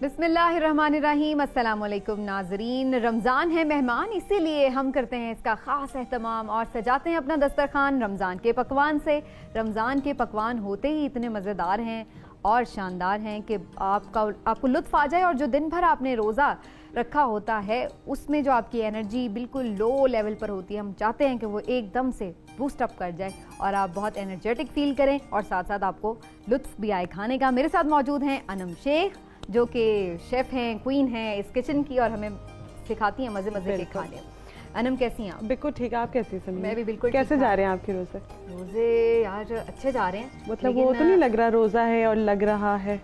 बिस्मिल्लाहिर्रहमानिर्रहीम। अस्सलाम वालेकुम नाजरीन। रमज़ान है मेहमान, इसीलिए हम करते हैं इसका ख़ास एहतमाम और सजाते हैं अपना दस्तरखान रमज़ान के पकवान से। रमज़ान के पकवान होते ही इतने मज़ेदार हैं और शानदार हैं कि आपको लुत्फ़ आ जाए। और जो दिन भर आपने रोज़ा रखा होता है उसमें जो आपकी एनर्जी बिल्कुल लो लेवल पर होती है, हम चाहते हैं कि वो एकदम से बूस्ट अप कर जाए और आप बहुत एनर्जेटिक फील करें और साथ साथ आपको लुत्फ़ भी आए खाने का। मेरे साथ मौजूद हैं अनम शेख, जो कि शेफ़ हैं, क्वीन हैं इस किचन की और हमें सिखाती हैं मज़े मज़े के खाने। अनम कैसी हैं आप? बिल्कुल ठीक है, आप कैसी हैं? मैं भी बिल्कुल। कैसे जा रहे हैं आपके रोज़े? रोज़े यार अच्छे जा रहे हैं, मतलब वो तो नहीं लग रहा रोज़ा है और लग रहा है।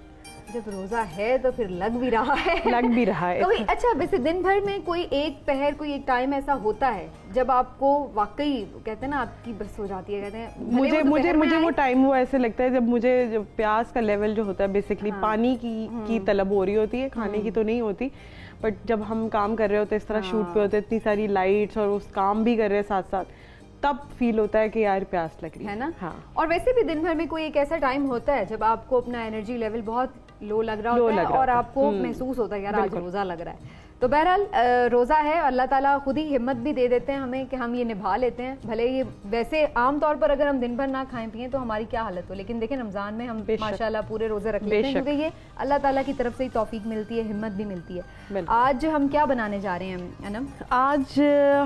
जब रोज़ा है तो फिर लग भी रहा है। लग भी रहा है। तो अच्छा, वैसे दिन भर में कोई एक पहर, कोई एक टाइम ऐसा होता है जब आपको वाकई कहते हैं ना आपकी बस हो जाती है, कहते हैं मुझे वो टाइम वो ऐसे लगता है जब मुझे प्यास का लेवल जो होता है बेसिकली पानी की तलब हो रही होती है, खाने की तो नहीं होती। बट जब हम काम कर रहे होते हैं, इस तरह शूट पे होते हैं, इतनी सारी लाइट्स और उस काम भी कर रहे हैं साथ साथ, तब फील होता है कि यार प्यास लग रही है ना। हाँ। और वैसे भी दिन भर में कोई एक ऐसा टाइम होता है जब आपको अपना एनर्जी लेवल बहुत लो लग रहा होता है और आपको महसूस होता है यार आज रोज़ा लग रहा है। तो बहरहाल रोज़ा है, अल्लाह ताला खुद ही हिम्मत भी दे देते हैं हमें कि हम ये निभा लेते हैं। भले ये वैसे आम तौर पर अगर हम दिन भर ना खाएं पिएं तो हमारी क्या हालत हो, लेकिन देखें रमज़ान में हम माशाल्लाह पूरे रोज़े रख लेते हैं क्योंकि ये अल्लाह ताला की तरफ से ही तौफीक मिलती है, हिम्मत भी मिलती है। आज हम क्या बनाने जा रहे हैं अनम? आज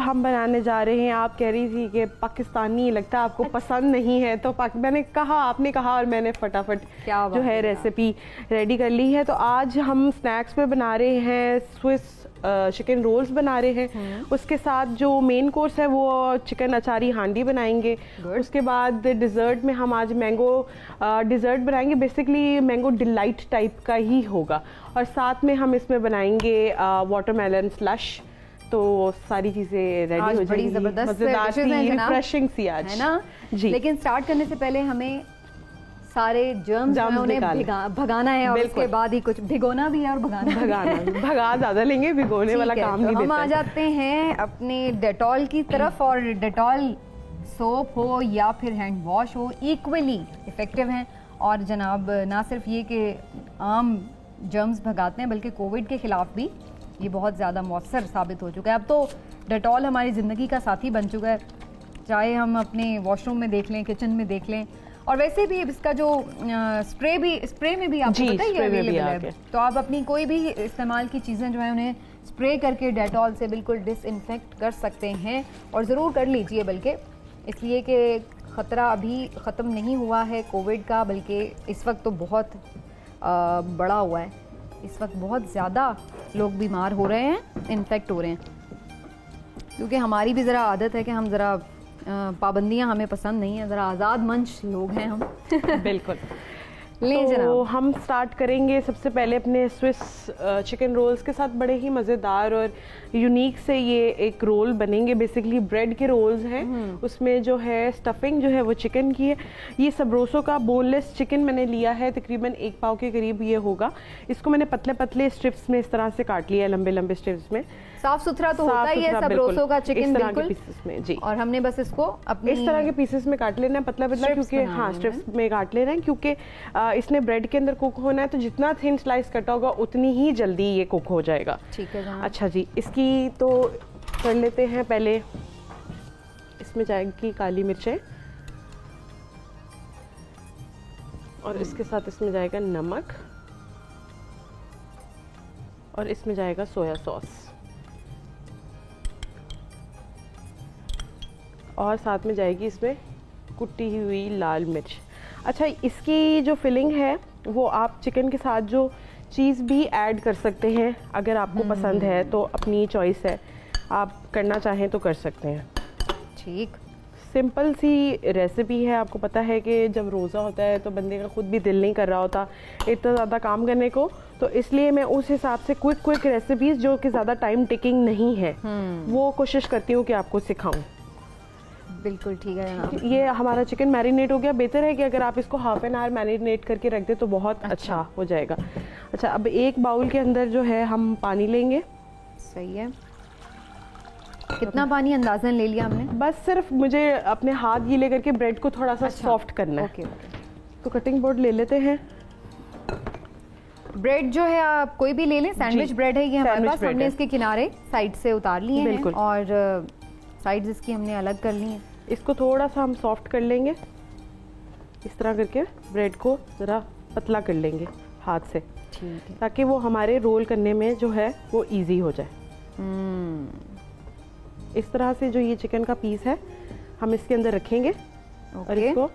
हम बनाने जा रहे हैं, आप कह रही थी कि पाकिस्तानी लगता है आपको पसंद नहीं है, तो मैंने कहा, आपने कहा और मैंने फटाफट जो है रेसिपी रेडी कर ली है। तो आज हम स्नैक्स में बना रहे हैं स्विस चिकन रोल्स बना रहे हैं। उसके साथ जो मेन कोर्स है वो चिकन अचारी हांडी बनाएंगे। उसके बाद डिज़र्ट में हम आज मैंगो डिज़र्ट बनाएंगे, बेसिकली मैंगो डिलाइट टाइप का ही होगा। और साथ में हम इसमें बनाएंगे वाटरमेलन स्लश। तो सारी चीज़ें रेडी हो जाएंगी, मज़ेदार सी, रिफ्रेशिंग सी आज, है ना जी। लेकिन स्टार्ट करने से पहले हमें सारे जर्म्स उन्हें भगाना है और उसके बाद ही कुछ भिगोना भी है और भगा ज़्यादा लेंगे, भिगोने वाला काम नहीं देते। हम आ जाते हैं अपने डेटॉल की तरफ। और डेटॉल सोप हो या फिर हैंड वॉश हो, इक्वली इफेक्टिव हैं। और जनाब ना सिर्फ ये कि आम जर्म्स भगाते हैं बल्कि कोविड के खिलाफ भी ये बहुत ज़्यादा मौसर साबित हो चुका है। अब तो डेटॉल हमारी ज़िंदगी का साथी बन चुका है, चाहे हम अपने वॉशरूम में देख लें, किचन में देख लें। और वैसे भी इसका जो स्प्रे में भी आपको पता है अवेलेबल है। तो आप अपनी कोई भी इस्तेमाल की चीज़ें जो है उन्हें स्प्रे करके डेटॉल से बिल्कुल डिसइंफेक्ट कर सकते हैं। और ज़रूर कर लीजिए, बल्कि इसलिए कि ख़तरा अभी ख़त्म नहीं हुआ है कोविड का, बल्कि इस वक्त तो बहुत बड़ा हुआ है। इस वक्त बहुत ज़्यादा लोग बीमार हो रहे हैं, इन्फेक्ट हो रहे हैं, क्योंकि हमारी भी ज़रा आदत है कि हम ज़रा पाबंदियां हमें पसंद नहीं है, ज़रा आज़ाद मंच लोग हैं हम। बिल्कुल। तो हम स्टार्ट करेंगे सबसे पहले अपने स्विस चिकन रोल्स के साथ। बड़े ही मज़ेदार और यूनिक से ये एक रोल बनेंगे। बेसिकली ब्रेड के रोल्स हैं, उसमें जो है स्टफिंग जो है वो चिकन की है। ये सबरोसो का बोनलेस चिकन मैंने लिया है, तकरीबन 1 पाव के करीब ये होगा। इसको मैंने पतले पतले स्ट्रिप्स में इस तरह से काट लिया है, लंबे लंबे स्ट्रिप्स में। साफ सुथरा तो होता ही है सबरोसो का चिकन, इस तरह के पीसेस में जी। और हमने बस इसको अपने इस तरह के पीसेस में काट लेना है, पतला पतला, क्योंकि हाँ स्ट्रिप्स में काट लेना है, क्योंकि इसने ब्रेड के अंदर कुक होना है। तो जितना थिन स्लाइस कटा होगा उतनी ही जल्दी ये कुक हो जाएगा। ठीक है। अच्छा जी, इसकी तो कर लेते हैं पहले। इसमें जाएगी काली मिर्चें और इसके साथ इसमें जाएगा नमक और इसमें जाएगा सोया सॉस और साथ में जाएगी इसमें कुटी हुई लाल मिर्च। अच्छा, इसकी जो फिलिंग है वो आप चिकन के साथ जो चीज़ भी ऐड कर सकते हैं, अगर आपको पसंद है तो अपनी चॉइस है, आप करना चाहें तो कर सकते हैं। ठीक, सिंपल सी रेसिपी है। आपको पता है कि जब रोज़ा होता है तो बंदे का खुद भी दिल नहीं कर रहा होता इतना ज़्यादा काम करने को, तो इसलिए मैं उस हिसाब से क्विक रेसिपीज़ जो कि ज़्यादा टाइम टेकिंग नहीं है वो कोशिश करती हूँ कि आपको सिखाऊँ। बिल्कुल ठीक है जनाब। ये हमारा चिकन मैरिनेट हो गया। बेहतर है कि अगर आप इसको ½ एन आवर मैरिनेट करके रख दे तो बहुत अच्छा हो जाएगा। अच्छा, अब एक बाउल के अंदर जो है हम पानी लेंगे। सही है। कितना पानी अंदाजन ले लिया हमने? बस सिर्फ मुझे अपने हाथ गीले करके ब्रेड को थोड़ा सा सॉफ्ट करना है। ओके। तो कटिंग बोर्ड ले लेते हैं ब्रेड जो है आप कोई भी ले लें, सैंडविच ब्रेड है ये हमारे पास। हमने इसके किनारे साइड से उतार लिए हैं और साइड्स इसकी हमने अलग कर ली हैं। इसको थोड़ा सा हम सॉफ्ट कर लेंगे, इस तरह करके ब्रेड को ज़रा पतला कर लेंगे हाथ से, ठीक है, ताकि वो हमारे रोल करने में जो है वो इजी हो जाए। इस तरह से जो ये चिकन का पीस है हम इसके अंदर रखेंगे और इसको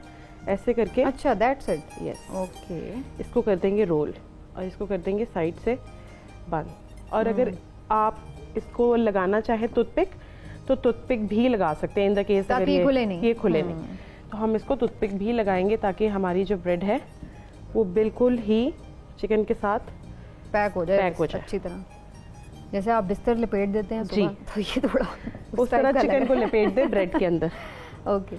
ऐसे करके, अच्छा दैट्स इट, यस, ओके, इसको कर देंगे रोल और इसको कर देंगे साइड से बंद। और अगर आप इसको लगाना चाहे टूथपिक तो टूथपिक भी लगा सकते हैं इन द केस अगर ये खुले नहीं, तो हम इसको टूथपिक भी लगाएंगे ताकि हमारी जो ब्रेड है वो बिल्कुल ही चिकन के साथ पैक हो जाए अच्छी तरह। जैसे आप बिस्तर लपेट देते हैं सुबह, तो ये थोड़ा उस तरह चिकन को लपेट दे ब्रेड के अंदर। ओके,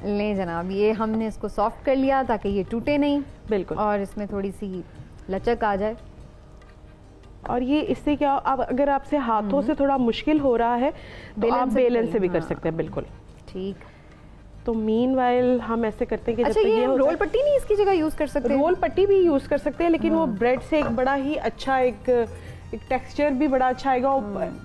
ले जनाब, ये हमने इसको सॉफ्ट कर लिया ताकि ये टूटे नहीं, बिल्कुल, और इसमें थोड़ी सी लचक आ जाए। और ये इससे क्या, अब अगर आपसे हाथों से थोड़ा मुश्किल हो रहा है तो आप बेलन से भी कर सकते हैं। बिल्कुल ठीक। तो मीनवाइल हम ऐसे करते हैं कि अच्छा, ये रोल पट्टी नहीं इसकी जगह यूज कर सकते? रोल पट्टी भी यूज कर सकते हैं, लेकिन वो ब्रेड से एक बड़ा ही अच्छा एक टेक्सचर भी बड़ा अच्छा आएगा।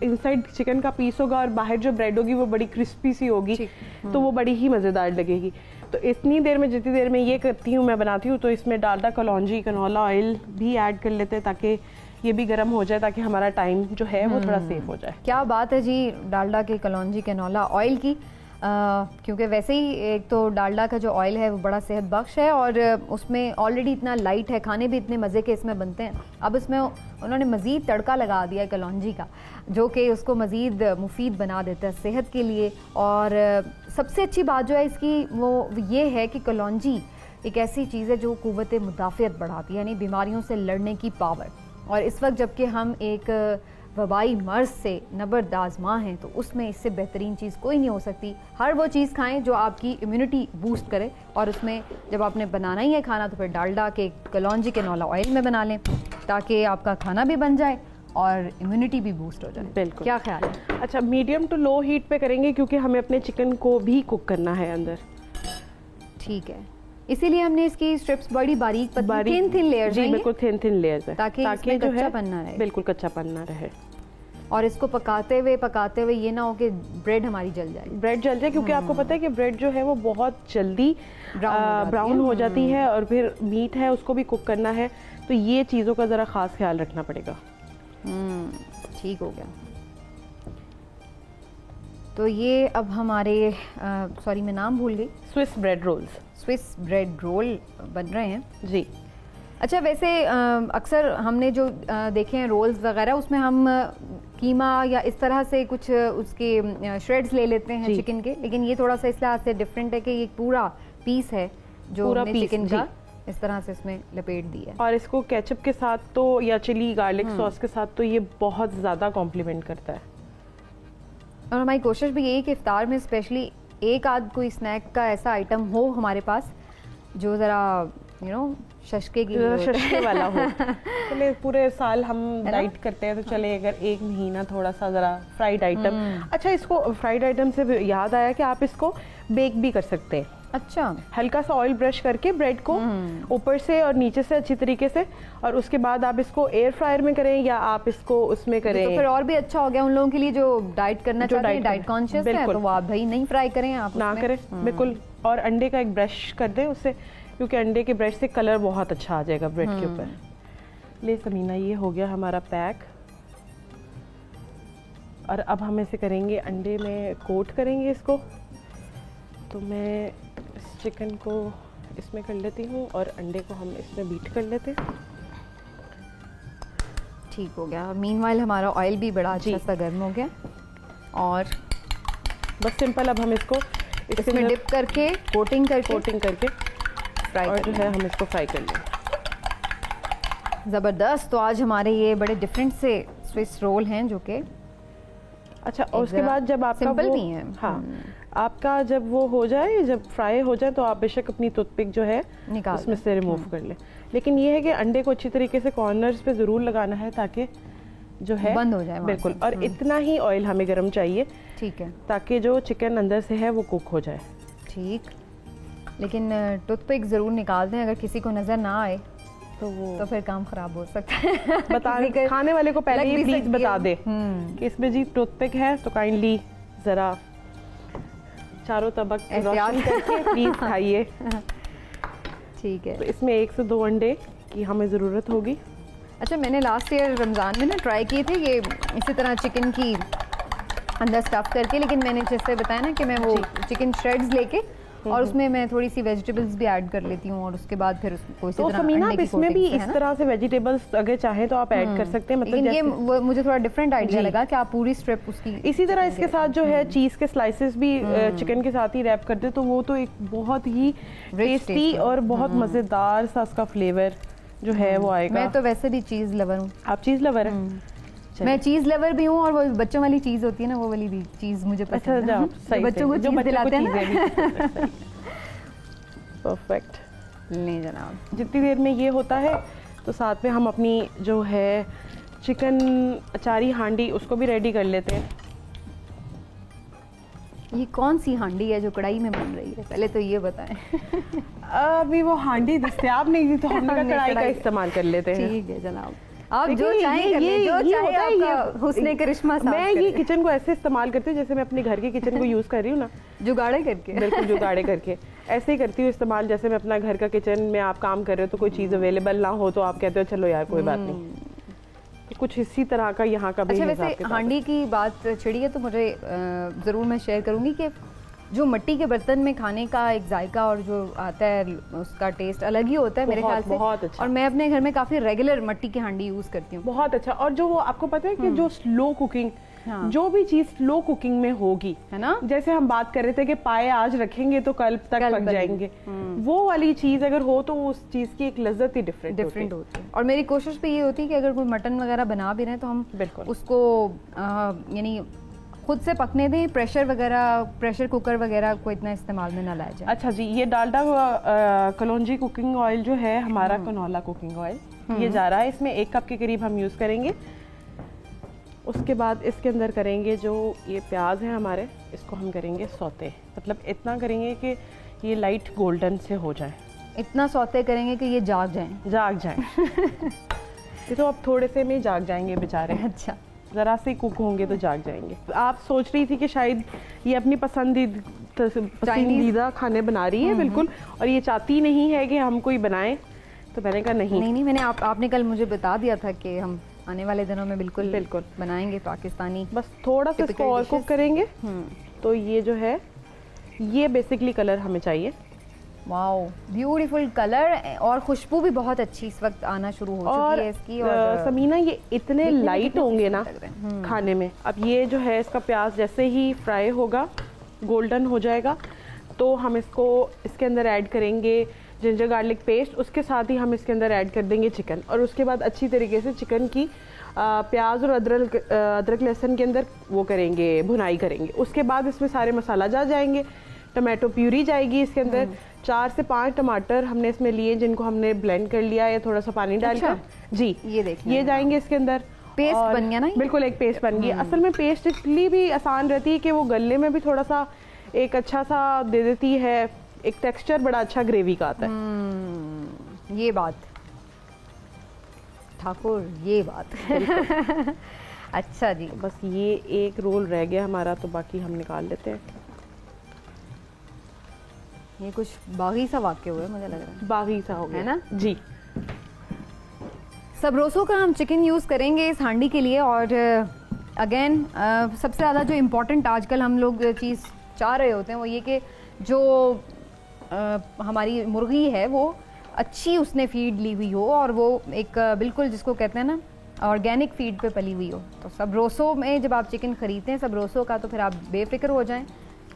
इनसाइड चिकन का पीस होगा और बाहर जो ब्रेड होगी वो बड़ी क्रिस्पी सी होगी, तो वो बड़ी ही मज़ेदार लगेगी। तो इतनी देर में, जितनी देर में ये करती हूँ मैं बनाती हूँ, तो इसमें डालडा, कलौंजी, कनोला ऑयल भी ऐड कर लेते हैं ताकि ये भी गर्म हो जाए, ताकि हमारा टाइम जो है वो थोड़ा सेफ हो जाए। क्या बात है जी, डालडा की, कलौंजी, कैनोला ऑयल की, क्योंकि वैसे ही एक तो डालडा का जो ऑयल है वो बड़ा सेहत बख्श है और उसमें ऑलरेडी इतना लाइट है, खाने भी इतने मज़े के इसमें बनते हैं। अब इसमें उन्होंने मज़ीद तड़का लगा दिया है कलौंजी का, जो कि उसको मज़ीद मुफीद बना देता है सेहत के लिए। और सबसे अच्छी बात जो है इसकी वो ये है कि कलौंजी एक ऐसी चीज़ है जो क़ुव्वत मुदाफ़ियत बढ़ाती है, यानी बीमारियों से लड़ने की पावर। और इस वक्त जबकि हम एक वबाई मर्ज से नबर्द आज़मा हैं, तो उसमें इससे बेहतरीन चीज़ कोई नहीं हो सकती। हर वो चीज़ खाएं जो आपकी इम्यूनिटी बूस्ट करे, और उसमें जब आपने बनाना ही है खाना तो फिर डालडा के, कलौंजी, कैनोला ऑयल में बना लें ताकि आपका खाना भी बन जाए और इम्यूनिटी भी बूस्ट हो जाए। बिल्कुल, क्या ख्याल है? अच्छा, मीडियम टू लो हीट पे करेंगे क्योंकि हमें अपने चिकन को भी कुक करना है अंदर। ठीक है, इसीलिए हमने इसकी स्ट्रिप्स बड़ी बारीक थिन लेयर्स जी, बिल्कुल थिन लेयर्स है, ताकि जो है ना रहे, बिल्कुल कच्चापन ना रहे। और इसको पकाते हुए ये ना हो कि ब्रेड हमारी जल जाए, क्योंकि आपको पता है कि ब्रेड जो है वो बहुत जल्दी ब्राउन हो जाती है और फिर मीट है उसको भी कुक करना है, तो ये चीज़ों का ज़रा ख़ास ख्याल रखना पड़ेगा। ठीक हो गया। तो ये अब हमारे सॉरी मैं नाम भूल गई, स्विस ब्रेड रोल बन रहे हैं जी। अच्छा, वैसे अक्सर हमने जो देखे हैं रोल्स वगैरह, उसमें हम कीमा या इस तरह से कुछ उसके श्रेड्स ले लेते हैं चिकन के, लेकिन ये थोड़ा सा इस लिहाज से डिफरेंट है कि ये पूरा पीस है जो हमने चिकन का इस तरह से इसमें लपेट दिया है। और इसको केचप के साथ तो या चिली गार्लिक सॉस के साथ तो ये बहुत ज़्यादा कॉम्प्लीमेंट करता है। और हमारी कोशिश भी यही कि इफ्तार में स्पेशली एक आध कोई स्नैक का ऐसा आइटम हो हमारे पास जो ज़रा शशके वाला हो। चले पूरे साल हम डाइट करते हैं, तो चले अगर एक महीना थोड़ा सा ज़रा फ्राइड आइटम। अच्छा, इसको फ्राइड आइटम से याद आया कि आप इसको बेक भी कर सकते हैं। अच्छा, हल्का सा ऑयल ब्रश करके ब्रेड को ऊपर से और नीचे से अच्छी तरीके से, और उसके बाद आप इसको एयर फ्रायर में करें या आप इसको उसमें करें, तो फिर और भी अच्छा हो गया उन लोगों के लिए जो डाइट करना चाहते हैं, डाइट कॉन्शियस है, तो वो आप भाई नहीं फ्राई करें, आप ना करें, बिल्कुल। और अंडे का एक ब्रश कर दें उससे, क्योंकि अंडे के ब्रश से कलर बहुत अच्छा आ जाएगा ब्रेड के ऊपर। ले समीना, ये हो गया हमारा पैक, और अब हम इसे करेंगे अंडे में कोट करेंगे इसको। तो मैं इस चिकन को इसमें कर लेती हूँ और अंडे को हम इसमें बीट कर लेते हैं। ठीक हो गया। मीनवाइल हमारा ऑयल भी बड़ा अच्छा सा गर्म हो गया, और बस सिंपल अब हम इसको इसमें डिप करके कोटिंग करके फ्राई और जो है हम इसको फ्राई कर लें। ज़बरदस्त। तो आज हमारे ये बड़े डिफरेंट से स्विस रोल हैं जो कि अच्छा, और उसके बाद जब आपका सिंपल भी है, हाँ, आपका जब वो हो जाए, जब फ्राई हो जाए, तो आप बेशक अपनी टूथपिक जो है उसमें से रिमूव कर लें। लेकिन ये है कि अंडे को अच्छी तरीके से कॉर्नर्स पे ज़रूर लगाना है ताकि जो है बंद हो जाए, बिल्कुल। और इतना ही ऑयल हमें गर्म चाहिए, ठीक है, ताकि जो चिकन अंदर से है वो कुक हो जाए। ठीक, लेकिन टूथपिक ज़रूर निकाल दें अगर किसी को नज़र ना आए तो फिर काम खराब हो सकता है। बता खाने वाले को पहले ही प्लीज बता दे कि इसमें जी टूथपिक है, तो काइंडली जरा चारों तबक रोशन करके प्लीज खाइए। ठीक है। तो इसमें 1 से 2 अंडे की हमें ज़रूरत होगी। अच्छा, मैंने लास्ट ईयर रमज़ान में ना ट्राई किए थे ये इसी तरह चिकन की अंदर स्टफ़ करके, लेकिन मैंने जैसे बताया ना कि मैं वो चिकन श्रेड्स लेके और उसमें मैं थोड़ी सी वेजिटेबल्स भी ऐड कर लेती हूँ और उसके बाद फिर उसको इसी तरह समीना आप इसमें भी इस तरह से वेजिटेबल्स अगर चाहें तो आप ऐड कर सकते हैं। मतलब ये मुझे थोड़ा डिफरेंट आइडिया लगा कि आप पूरी स्ट्रिप उसकी इसी तरह इसके साथ जो है चीज़ के स्लाइसेस भी चिकन के साथ ही रैप करते, तो वो तो एक बहुत ही टेस्टी और बहुत मज़ेदार सा उसका फ्लेवर जो है वो आएगा। मैं तो वैसे भी चीज़ लवर हूँ। आप चीज़ लवर हैं? मैं चीज़ लवर भी हूँ और वो बच्चों वाली चीज़ होती है ना, वो वाली भी चीज़ मुझे पसंद है। सही बच्चों को चीज़ दिलाते हैं ना। परफेक्ट। नहीं जनाब, जितनी देर में ये होता है तो साथ में हम अपनी जो है चिकन अचारी हांडी उसको भी रेडी कर लेते हैं। ये कौन सी हांडी है जो कढ़ाई में बन रही है, पहले तो ये बताएं। अभी वो हांडी दस्तयाब नहीं थी तो हमने कढ़ाई का इस्तेमाल कर लेते हैं। ठीक है जनाब, आप जो चाहें कर लें, जो चाहे आपका हुस्ने करिश्मा साफ मैं ये किचन को ऐसे इस्तेमाल करती हूँ जैसे मैं अपने घर के किचन को यूज़ कर रही हूँ ना, जुगाड़े करके। बिल्कुल जुगाड़े करके ऐसे ही करती हूँ इस्तेमाल। जैसे मैं अपना घर का किचन में आप काम कर रहे हो तो कोई चीज़ अवेलेबल ना हो तो आप कहते हो चलो यार कोई बात नहीं, तो कुछ इसी तरह का यहाँ का भी। अच्छा, वैसे हांडी की बात छिड़ी है तो मुझे ज़रूर मैं शेयर करूँगी कि जो मिट्टी के बर्तन में खाने का एक जायका और जो आता है उसका टेस्ट अलग ही होता है मेरे ख्याल से। बहुत अच्छा। और मैं अपने घर में काफ़ी रेगुलर मिट्टी की हांडी यूज़ करती हूँ। बहुत अच्छा। और जो वो आपको पता है कि जो स्लो कुकिंग, जो भी चीज स्लो कुकिंग में होगी, है ना, जैसे हम बात कर रहे थे कि पाए आज रखेंगे तो कल तक पक जाएंगे, वो वाली चीज अगर हो तो उस चीज की एक लज्जत ही डिफरेंट होती है। और मेरी कोशिश भी ये होती है कि अगर कोई मटन वगैरह बना भी रहे तो हम बिल्कुल उसको यानी खुद से पकने दें, प्रेशर वगैरह, प्रेशर कुकर वगैरह को इतना इस्तेमाल में ना लाया जाए। अच्छा जी, ये डालडा कलौंजी कुकिंग ऑयल जो है हमारा, कनौला कुकिंग ऑयल, ये जा रहा है इसमें 1 कप के करीब हम यूज़ करेंगे। उसके बाद इसके अंदर करेंगे जो ये प्याज है हमारे, इसको हम करेंगे सौते, मतलब इतना करेंगे कि ये लाइट गोल्डन से हो जाए। इतना सौते करेंगे कि ये जाग जाएं। ये तो अब थोड़े से में जाग जाएंगे बेचारे। अच्छा, ज़रा से कुक होंगे तो जाग जाएंगे। आप सोच रही थी कि शायद ये अपनी पसंदीदा खाने बना रही है, बिल्कुल, और ये चाहती नहीं है कि हम कोई बनाएं, तो मैंने कहा नहीं, मैंने आपने कल मुझे बता दिया था कि हम आने वाले दिनों में बिल्कुल बनाएंगे पाकिस्तानी। बस थोड़ा सा इसको और कुक करेंगे। तो ये जो है ये बेसिकली कलर हमें चाहिए। वाओ, ब्यूटीफुल कलर, और खुशबू भी बहुत अच्छी इस वक्त आना शुरू हो चुकी है इसकी। और समीना ये इतने लाइट होंगे ना खाने में। अब ये जो है इसका प्याज जैसे ही फ्राई होगा, गोल्डन हो जाएगा, तो हम इसको इसके अंदर ऐड करेंगे जिंजर गार्लिक पेस्ट। उसके साथ ही हम इसके अंदर ऐड कर देंगे चिकन, और उसके बाद अच्छी तरीके से चिकन की प्याज और अदरक लहसुन के अंदर वो करेंगे, भुनाई करेंगे। उसके बाद इसमें सारे मसाला जा जाएंगे, टमाटो प्यूरी जाएगी इसके अंदर, 4 से 5 टमाटर हमने इसमें लिए जिनको हमने ब्लेंड कर लिया या थोड़ा सा पानी डालकर। जी, ये देखिए, ये जाएंगे इसके अंदर। पेस्ट बन गया ना, बिल्कुल एक पेस्ट बन गया। असल में पेस्ट इसलिए भी आसान रहती है कि वो गलने में भी थोड़ा सा एक अच्छा सा दे देती है, एक टेक्सचर बड़ा अच्छा ग्रेवी का आता है। ये बात ठाकुर, ये बात। अच्छा जी, बस ये एक रोल रह गया हमारा, तो बाकी हम निकाल लेते हैं। ये कुछ बागी सा वाक्य हुआ है, मुझे लग रहा है बागी सा हो गया, है ना जी। सबरोसो का हम चिकन यूज़ करेंगे इस हांडी के लिए। और अगेन सबसे ज़्यादा जो इम्पोर्टेंट आजकल हम लोग चीज़ चाह रहे होते हैं वो ये कि जो हमारी मुर्गी है वो अच्छी उसने फीड ली हुई हो, और वो एक बिल्कुल जिसको कहते हैं ना ऑर्गेनिक फीड पे पली हुई हो। तो सबरोसो में जब आप चिकन ख़रीदते हैं सबरोसो का, तो फिर आप बेफिक्र हो जाएं,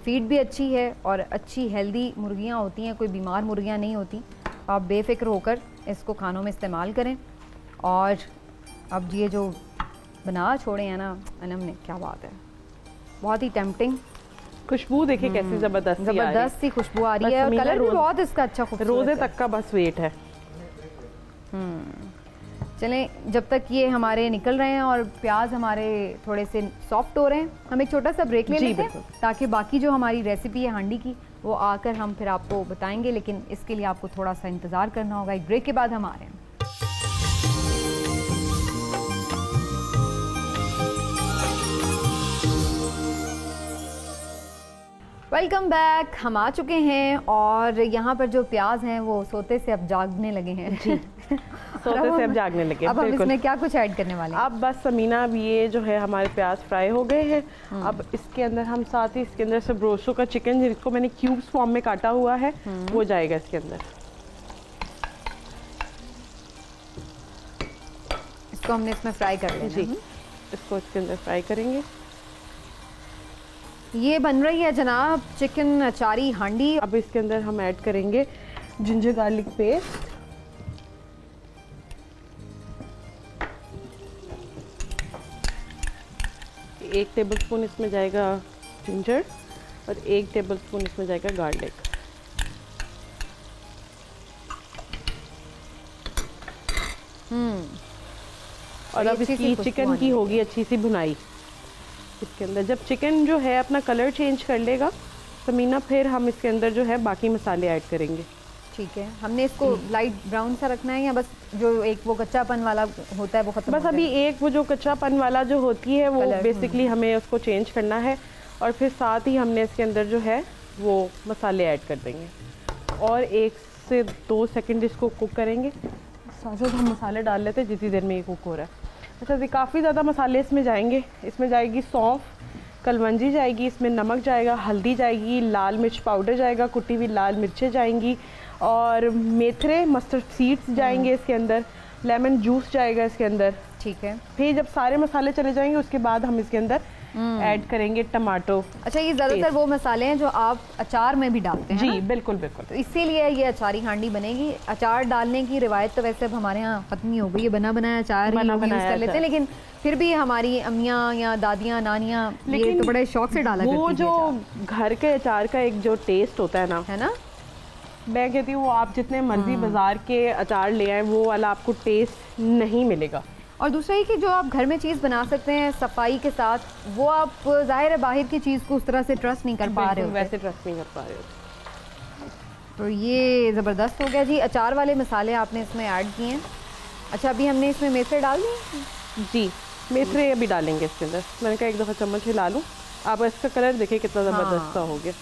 फीड भी अच्छी है और अच्छी हेल्दी मुर्गियाँ होती हैं, कोई बीमार मुर्गियाँ नहीं होती। आप बेफिक्र होकर इसको खानों में इस्तेमाल करें। और अब ये जो बना छोड़े हैं ना अनम ने, क्या बात है, बहुत ही टेम्पटिंग। खुशबू देखिए कैसी जबरदस्त सी खुशबू आ रही है, और कलर भी बहुत इसका अच्छा खूबसूरत है। रोजे तक का बस वेट है। चलें, जब तक ये हमारे निकल रहे हैं और प्याज हमारे थोड़े से सॉफ्ट हो रहे हैं, हम एक छोटा सा ब्रेक ले लेते हैं ताकि बाकी जो हमारी रेसिपी है हांडी की वो आकर हम फिर आपको बताएंगे। लेकिन इसके लिए आपको थोड़ा सा इंतज़ार करना होगा। एक ब्रेक के बाद हम आ रहे हैं। Welcome back. हम आ चुके हैं और यहाँ पर जो प्याज हैं वो सोते से अब जागने लगे हैं। जी सोते से अब जागने लगे। अब हम इसमें क्या कुछ ऐड करने वाले हैं? अब बस समीना, अब ये जो है हमारे प्याज फ्राई हो गए हैं। अब इसके अंदर हम साथ ही इसके अंदर से ब्रोस्टो का चिकन जिसको मैंने क्यूब्स फॉर्म में काटा हुआ है वो जाएगा इसके अंदर। इसको हमने इसमें फ्राई कर लेना। जी, इसको इसके अंदर फ्राई करेंगे। ये बन रही है जनाब चिकन अचारी हांडी। अब इसके अंदर हम ऐड करेंगे जिंजर गार्लिक पेस्ट, एक टेबलस्पून इसमें जाएगा जिंजर और 1 टेबलस्पून इसमें जाएगा गार्लिक। और अब इसकी चिकन की होगी अच्छी सी भुनाई इसके अंदर। जब चिकन जो है अपना कलर चेंज कर लेगा समीना, फिर हम इसके अंदर जो है बाकी मसाले ऐड करेंगे। ठीक है, हमने इसको लाइट ब्राउन सा रखना है या बस जो एक वो कच्चापन वाला होता है वो खत्म? बस अभी एक वो जो कच्चापन वाला जो होती है वो बेसिकली हमें उसको चेंज करना है और फिर साथ ही हमने इसके अंदर जो है वो मसाले ऐड कर देंगे और 1 से 2 सेकंड इसको कुक करेंगे। साथ हम मसाले डाल लेते हैं जितनी देर में ये कुक हो रहा है। अच्छा जी, काफ़ी ज़्यादा मसाले इसमें जाएंगे। इसमें जाएगी सौंफ, कलवंजी जाएगी, इसमें नमक जाएगा, हल्दी जाएगी, लाल मिर्च पाउडर जाएगा, कुटी हुई लाल मिर्चें जाएंगी और मेथरे मस्टर्ड सीड्स जाएंगे इसके अंदर, लेमन जूस जाएगा इसके अंदर। ठीक है, फिर जब सारे मसाले चले जाएंगे उसके बाद हम इसके अंदर ऐड करेंगे टमाटो। अच्छा, ये ज़्यादातर वो मसाले हैं जो आप अचार में भी डालते हैं? जी बिल्कुल बिल्कुल। तो इसीलिए ये अचारी हांडी बनेगी। अचार डालने की रिवायत तो वैसे अब हमारे यहाँ खत्म ही हो गई है, बना बनाया अचार ही लोग यूज़ कर लेते हैं, लेकिन फिर भी हमारी अम्मियाँ या दादियाँ नानियाँ ये तो बड़े शौक से डाला करती थी। वो जो घर के अचार का एक जो टेस्ट होता है ना, है ना, मैं कहती हूँ आप जितने मर्जी बाजार के अचार ले आए वो वाला आपको टेस्ट नहीं मिलेगा। और दूसरा ही कि जो आप घर में चीज़ बना सकते हैं सफाई के साथ, वो आप जाहिर है बाहर की चीज़ को उस तरह से ट्रस्ट नहीं कर पा रहे हो, वैसे ट्रस्ट नहीं कर पा रहे हो। तो ये ज़बरदस्त हो गया जी। अचार वाले मसाले आपने इसमें ऐड किए हैं। अच्छा, अभी हमने इसमें मेथरे डाल दिए? जी, मेथरे अभी डालेंगे इसके अंदर। मैंने कहा एक दफ़ा चम्मच हिला लूँ। आप इसका कलर देखें कितना ज़बरदस्त सा हो गया।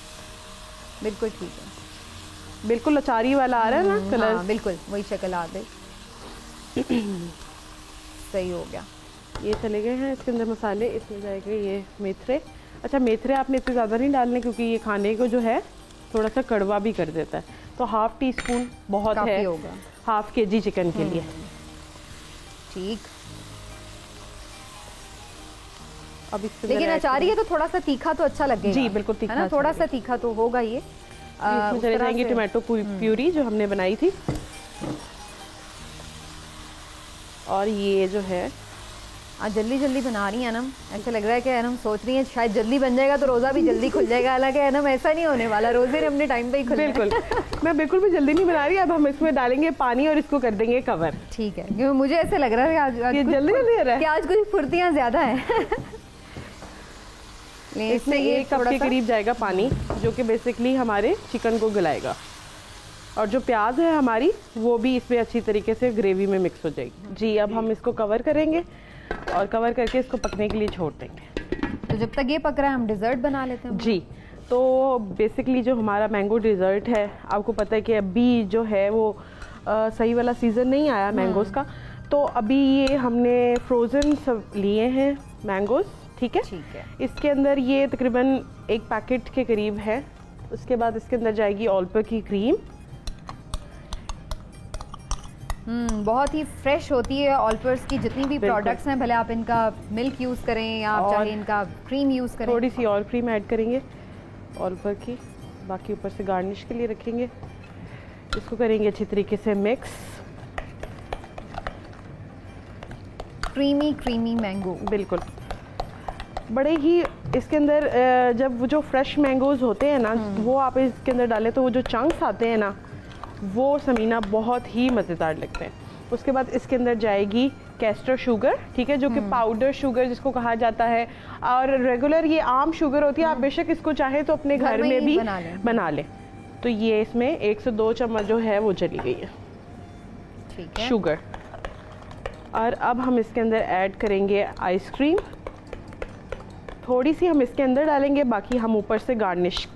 बिल्कुल ठीक है, बिल्कुल अचारी वाला आ रहा है ना कलर। हाँ, बिल्कुल वही शक्ल आ गई। सही हो गया। ये चले गए हैं इसके अंदर मसाले। इसमें जाएंगे ये मेथरे। अच्छा, मेथरे आपने इतने ज़्यादा नहीं डालने क्योंकि ये खाने को जो है थोड़ा सा कड़वा भी कर देता है, तो 1/2 टीस्पून बहुत है होगा 1/2 kg चिकन के लिए। ठीक, अब इसके लेकिन अचारी है तो थोड़ा सा तीखा तो अच्छा लगेगा। जी बिल्कुल तीखा है ना, थोड़ा सा तीखा तो होगा ये। इसमें चले जाएंगे टोमेटो प्यूरी जो हमने बनाई थी और ये जो है आज जल्दी जल्दी बना रही है ना, ऐसा लग रहा है कि हम सोच रही हैं शायद जल्दी बन जाएगा तो रोज़ा भी जल्दी खुल जाएगा। हालांकि है ना, ऐसा नहीं होने वाला, रोज़े ने अपने टाइम पे ही खुलना है। बिल्कुल मैं बिल्कुल भी जल्दी नहीं बना रही। अब हम इसमें डालेंगे पानी और इसको कर देंगे कवर। ठीक है, क्योंकि मुझे ऐसा लग रहा है आज जल्दी हो रहा है कि आज कुछ फुर्तियाँ ज़्यादा हैं। इसमें 1 कप के करीब जाएगा पानी जो कि बेसिकली हमारे चिकन को गलाएगा और जो प्याज है हमारी वो भी इसमें अच्छी तरीके से ग्रेवी में मिक्स हो जाएगी। जी, अब हम इसको कवर करेंगे और कवर करके इसको पकने के लिए छोड़ देंगे। तो जब तक ये पक रहा है हम डिज़र्ट बना लेते हैं। जी, तो बेसिकली जो हमारा मैंगो डिज़र्ट है, आपको पता है कि अभी जो है वो सही वाला सीज़न नहीं आया मैंगोज़ का, तो अभी ये हमने फ्रोज़न सब लिए हैं मैंगोज़। ठीक है, इसके अंदर ये तकरीबन 1 पैकेट के करीब है। उसके बाद इसके अंदर जाएगी ऑल्पर की क्रीम। बहुत ही फ्रेश होती है ऑल्पर्स की जितनी भी प्रोडक्ट्स हैं, भले आप इनका मिल्क यूज़ करें या आप चाहे इनका क्रीम यूज़ करें। थोड़ी सी और क्रीम ऐड करेंगे ऑल्पर की, बाकी ऊपर से गार्निश के लिए रखेंगे। इसको करेंगे अच्छी तरीके से मिक्स। क्रीमी क्रीमी मैंगो, बिल्कुल बड़े ही इसके अंदर जब वो जो फ्रेश मैंगोज़ होते हैं ना वो आप इसके अंदर डालें तो वो जो चंक्स आते हैं ना वो समीना बहुत ही मज़ेदार लगते हैं। उसके बाद इसके अंदर जाएगी कैस्टर शुगर, ठीक है, जो कि पाउडर शुगर जिसको कहा जाता है, और रेगुलर ये आम शुगर होती है। आप बेशक इसको चाहे तो अपने घर में भी बना लें। तो ये इसमें 1 से 2 चम्मच जो है वो चली गई है, ठीक है, शुगर। और अब हम इसके अंदर ऐड करेंगे आइसक्रीम। थोड़ी सी हम इसके अंदर डालेंगे, बाकी हम ऊपर से गार्निश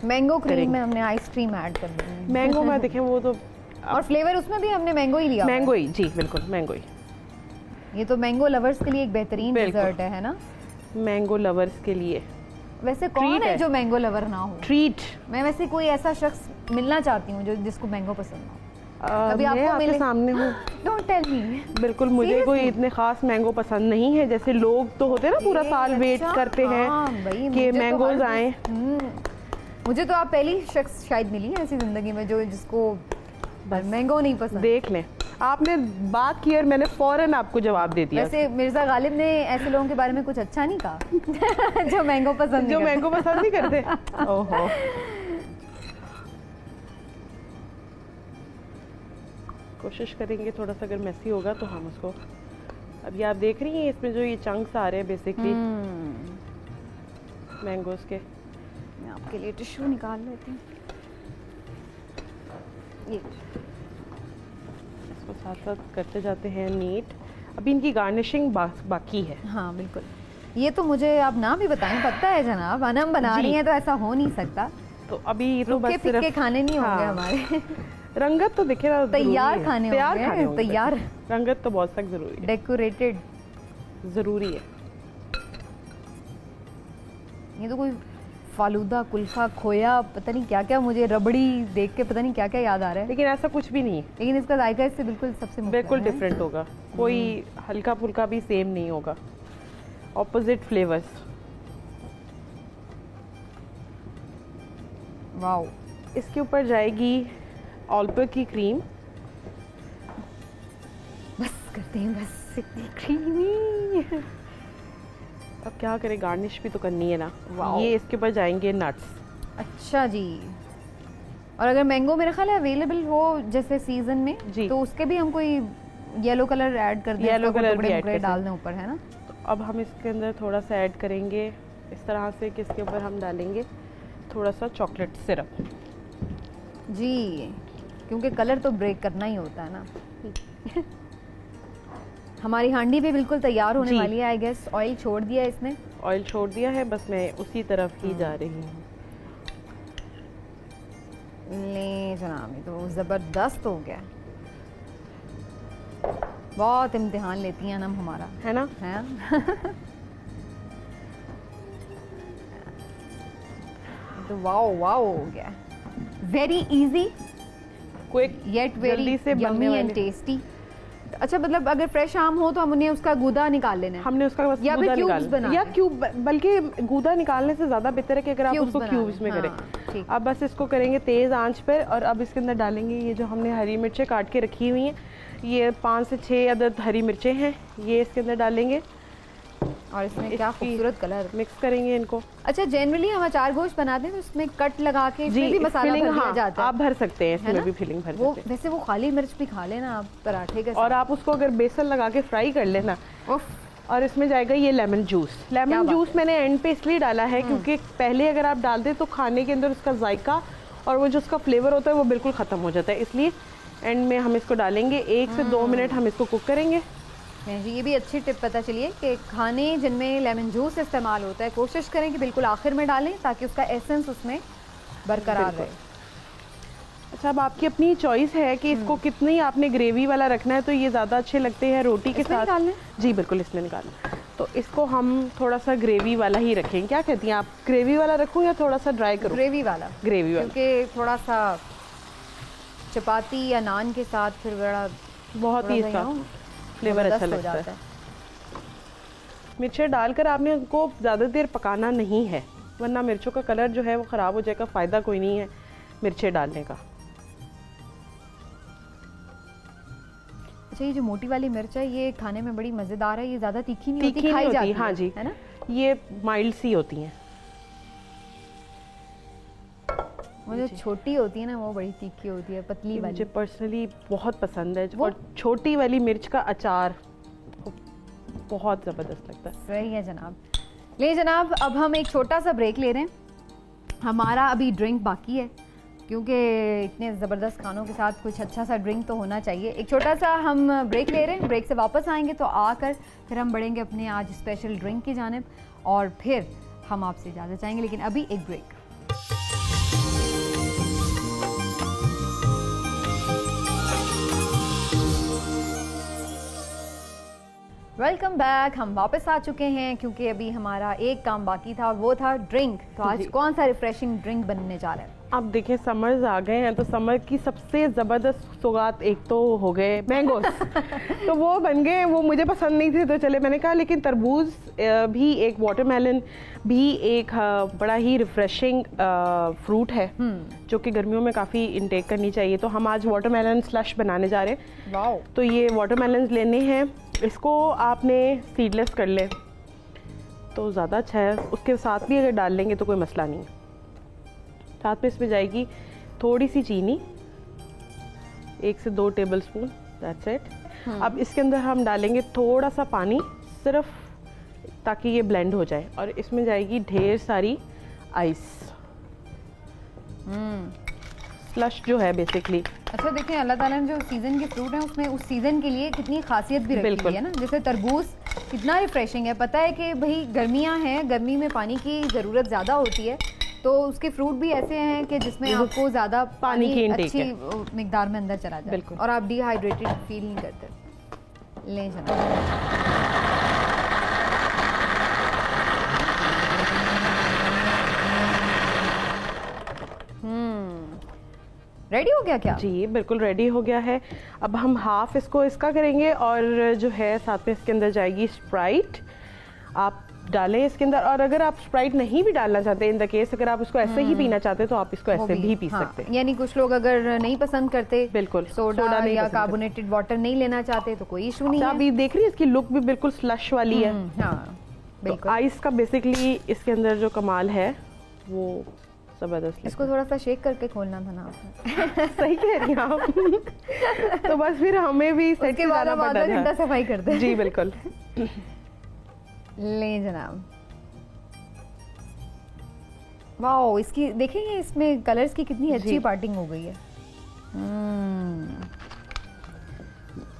मैंगो क्रीम में हमने आइसक्रीम ऐड कर दी है। मैंगो में देखें वो तो, और फ्लेवर उसमें भी हमने मैंगो ही लिया। मैंगो ही, जी बिल्कुल मैंगो ही। ये तो मैंगो लवर्स के लिए एक बेहतरीन डिजर्ट है ना? मैंगो लवर्स के लिए। वैसे कौन है जो मैंगो लवर ना हो? ट्रीट। मैं वैसे कोई ऐसा शख्स मिलना चाहती हूँ जो जिसको मैंगो पसंद हो। अभी आपको मिले सामने हूँ। Don't tell me. बिल्कुल, मुझे कोई इतने खास मैंगो पसंद नहीं है। जैसे लोग तो होते हैं ना पूरा साल वेट करते हैं कि मैंगोज आए। मुझे तो आप पहली शख्स शायद मिली है ऐसी जिंदगी में जो जिसको मैंगो नहीं पसंद। देख लें, आपने बात की और मैंने फौरन आपको जवाब दे दिया। वैसे मिर्जा गालिब ने ऐसे लोगों के बारे में कुछ अच्छा नहीं कहा जो मैंगो पसंद नहीं करते। ओहो, कोशिश करेंगे थोड़ा सा, अगर मैसी होगा तो हम उसको। अभी आप देख रही हैं इसमें जो ये चंक्स आ रहे हैं बेसिकली मैंगोज के। मैं आपके लिए टिश्यू निकाल लेती हूँ। इसको साथ साथ करते जाते हैं नीट। अभी इनकी गार्निशिंग बाकी है। हाँ बिल्कुल। ये तो मुझे आप ना भी बताएं, पता है जनाब, अनम बना रही हैं तो ऐसा हो नहीं सकता। तो अभी तो बस सिर्फ खाने नहीं होंगे हमारे। रंगत तो दिखे ना, तैयार खाने होंगे। तैयार रंगत तो बहुत सख्त जरूरी है, डेकोरेटेड जरूरी है। ये तो कोई फालूदा, कुल्फा, खोया, पता नहीं क्या क्या, मुझे रबड़ी देख के पता नहीं क्या क्या याद आ रहा है। लेकिन ऐसा कुछ भी नहीं है। लेकिन इसका जायका इससे बिल्कुल सबसे बिल्कुल डिफरेंट होगा। कोई हल्का फुल्का भी सेम नहीं होगा, ऑपोजिट फ्लेवर्स। वाओ। इसके ऊपर जाएगी ऑल्पर की क्रीम। बस करते हैं, बस इतनी क्रीमी। अब क्या करें, गार्निश भी तो करनी है ना। ये इसके ऊपर जाएंगे नट्स। अच्छा जी। और अगर मैंगो मेरा ख्याल है अवेलेबल हो जैसे सीजन में जी, तो उसके भी हम कोई येलो कलर ऐड कर दें, येलो कलर भी ऐड डाल दें ऊपर, है ना? तो अब हम इसके अंदर थोड़ा सा ऐड करेंगे इस तरह से कि इसके ऊपर हम डालेंगे थोड़ा सा चॉकलेट सिरप जी, क्योंकि कलर तो ब्रेक करना ही होता है ना। हमारी हांडी भी बिल्कुल तैयार होने वाली है। आई गेस ऑयल छोड़ दिया है इसने। ऑयल छोड़ दिया है, बस मैं उसी तरफ ही जा रही हूँ। ले जनाब, ये तो जबरदस्त हो गया। बहुत इम्तिहान लेती हैं हम हमारा, है ना? है। तो वाओ वाओ हो गया। Very easy, quick, yet very yummy and tasty. अच्छा, मतलब अगर फ्रेश आम हो तो हमने उसका गूदा निकाल लेना है। हमने उसका बस या गूदा क्यूब्स बनाना, या क्यूब, बल्कि गूदा निकालने से ज्यादा बेहतर है कि अगर आप उसको क्यूब्स में करें। अब बस इसको करेंगे तेज आंच पर, और अब इसके अंदर डालेंगे ये जो हमने हरी मिर्चें काट के रखी हुई हैं। ये 5 से 6 अदद हरी मिर्चें हैं, ये इसके अंदर डालेंगे। और इसमें क्या खूबसूरत कलर। मिक्स करेंगे इनको। अच्छा, जनरली हम अचार गोश्त बनाते हैं तो इसमें कट लगा के इसमें भी मसाला भर दिया जाता है। आप भर सकते हैं, इसमें भी फिलिंग भर सकते हैं। वैसे वो खाली मिर्च भी खा लेना आप पराठे के साथ, और आप उसको अगर बेसन लगा के फ्राई कर लेना। और इसमें जाएगा ये लेमन जूस। लेमन जूस मैंने एंड पे इसलिए डाला है क्योंकि पहले अगर आप डाल दें तो खाने के अंदर उसका जायका और वो जो उसका फ्लेवर होता है वो बिल्कुल ख़त्म हो जाता है, इसलिए एंड में हम इसको डालेंगे। 1 से 2 मिनट हम इसको कुक करेंगे। ये भी अच्छी टिप पता चलिए कि खाने जिनमें लेमन जूस इस्तेमाल होता है कोशिश करें कि बिल्कुल आखिर में डालें ताकि उसका एसेंस उसमें बरकरार रहे। अच्छा, अब आपकी अपनी चॉइस है कि इसको कितनी आपने ग्रेवी वाला रखना है, तो ये ज़्यादा अच्छे लगते हैं रोटी के साथ। जी बिल्कुल, इसमें निकालना। तो इसको हम थोड़ा सा ग्रेवी वाला ही रखें। क्या कहती हैं आप, ग्रेवी वाला रखूँ या थोड़ा सा ड्राई करूँ? ग्रेवी वाला। ग्रेवी वाला, क्योंकि थोड़ा सा चपाती या नान के साथ फिर बड़ा बहुत ही इसका फ्लेवर अच्छा लगता है। मिर्चें डालकर आपने उनको ज़्यादा देर पकाना नहीं है, वरना मिर्चों का कलर जो है वो ख़राब हो जाएगा। फ़ायदा कोई नहीं है मिर्चें डालने का। अच्छा, ये जो मोटी वाली मिर्च है ये खाने में बड़ी मज़ेदार है। ये ज़्यादा तीखी नहीं होती, खाई जाती है। हाँ जी, है ना, ये माइल्ड सी होती हैं। मुझे छोटी होती है ना वो बड़ी तीखी होती है, पतली वाली मुझे पर्सनली बहुत पसंद है। और छोटी वाली मिर्च का अचार बहुत ज़बरदस्त लगता है। सही है जनाब। ले जनाब, अब हम एक छोटा सा ब्रेक ले रहे हैं। हमारा अभी ड्रिंक बाकी है क्योंकि इतने ज़बरदस्त खानों के साथ कुछ अच्छा सा ड्रिंक तो होना चाहिए। एक छोटा सा हम ब्रेक ले रहे हैं। ब्रेक से वापस आएंगे तो आकर फिर हम बढ़ेंगे अपने आज स्पेशल ड्रिंक की जानिब और फिर हम आपसे इजाज़त चाहेंगे, लेकिन अभी एक ब्रेक। Welcome back. हम वापस आ चुके हैं क्योंकि अभी हमारा एक काम बाकी था और वो था ड्रिंक। तो आज कौन सा रिफ्रेशिंग ड्रिंक बनने जा रहा है? अब देखिए समर्स आ गए हैं तो समर की सबसे ज़बरदस्त सौगात एक तो हो गए मैंगोस तो वो बन गए। वो मुझे पसंद नहीं थे तो चले मैंने कहा लेकिन तरबूज भी एक, वाटरमेलन भी एक बड़ा ही रिफ्रेशिंग फ्रूट है जो कि गर्मियों में काफ़ी इंटेक करनी चाहिए। तो हम आज वाटरमेलन स्लश बनाने जा रहे हैं। वाओ। तो ये वाटरमेलन लेने हैं, इसको आपने सीडलेस कर ले तो ज़्यादा अच्छा है। उसके साथ भी अगर डाल लेंगे तो कोई मसला नहीं। साथ में इसमें जाएगी थोड़ी सी चीनी, 1 से 2 टेबलस्पून, दैट्स इट। अब इसके अंदर हम डालेंगे थोड़ा सा पानी सिर्फ ताकि ये ब्लेंड हो जाए, और इसमें जाएगी ढेर सारी आइस। स्लश जो है बेसिकली। अच्छा देखें, अल्लाह ताला ने जो सीज़न के फ्रूट हैं उसमें उस सीज़न के लिए कितनी खासियत भी रखी है ना। जैसे तरबूज कितना रिफ्रेशिंग है। पता है कि भाई गर्मियां हैं, गर्मी में पानी की ज़रूरत ज़्यादा होती है, तो उसके फ्रूट भी ऐसे हैं कि जिसमें आपको ज़्यादा पानी की अच्छी मिकदार में अंदर चला जाए और आप डिहाइड्रेटेड फील नहीं करते। ले जाना। रेडी हो गया क्या? जी बिल्कुल रेडी हो गया है। अब हम हाफ इसका करेंगे और जो है साथ में इसके अंदर जाएगी स्प्राइट। आप डालें इसके अंदर, और अगर आप स्प्राइट नहीं भी डालना चाहते, इन द केस अगर आप इसको ऐसे ही पीना चाहते तो आप इसको ऐसे भी पी सकते हैं। यानी कुछ लोग अगर नहीं पसंद करते, बिल्कुल सोडा या कार्बोनेटेड वाटर नहीं लेना चाहते तो कोई इशू नहीं है। अभी देख रही है इसकी लुक भी बिल्कुल स्लश वाली है। बिल्कुल। आइस का बेसिकली इसके अंदर जो कमाल है वो जबरदस्त। इसको थोड़ा सा शेक करके खोलना था ना आपने। सही कह रही हैं आप। तो बस फिर हमें भी सेट के बाद आधा घंटा सफाई करते हैं। जी बिल्कुल। ले जनाब। वाओ, इसकी देखेंगे इसमें कलर्स की कितनी अच्छी पार्टिंग हो गई है।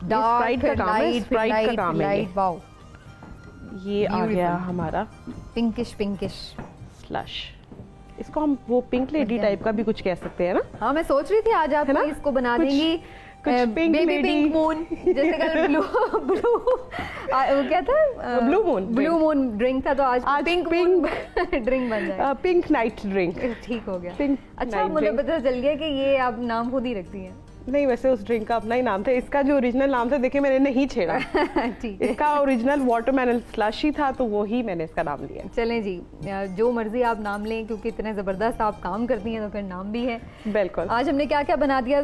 डार्क का काम है, स्प्राइट का काम है। वाओ, ये आ गया हमारा पिंकिश स्लश। इसको हम वो पिंक लेडी टाइप का भी कुछ कह सकते हैं ना। हाँ, मैं सोच रही थी आज आप इसको बना देंगी पिंक मून, जैसे कल ब्लू वो क्या था, ब्लू मून ड्रिंक था, तो आज पिंक ड्रिंक बन जाएगा। Pink night drink. ठीक हो गया। अच्छा, मुझे पता चल गया कि ये आप नाम खुद ही रखती हैं। नहीं, वैसे उस ड्रिंक का अपना ही नाम था। इसका जो ओरिजिनल नाम था देखिए मैंने नहीं छेड़ा। ठीक। इसका ओरिजिनल वाटरमेलन स्लश ही था तो वो ही मैंने इसका नाम लिया। चलें जी, जो मर्जी आप नाम लें, क्योंकि इतने ज़बरदस्त आप काम करती हैं तो फिर नाम भी है। बिल्कुल। आज हमने क्या क्या बना दिया?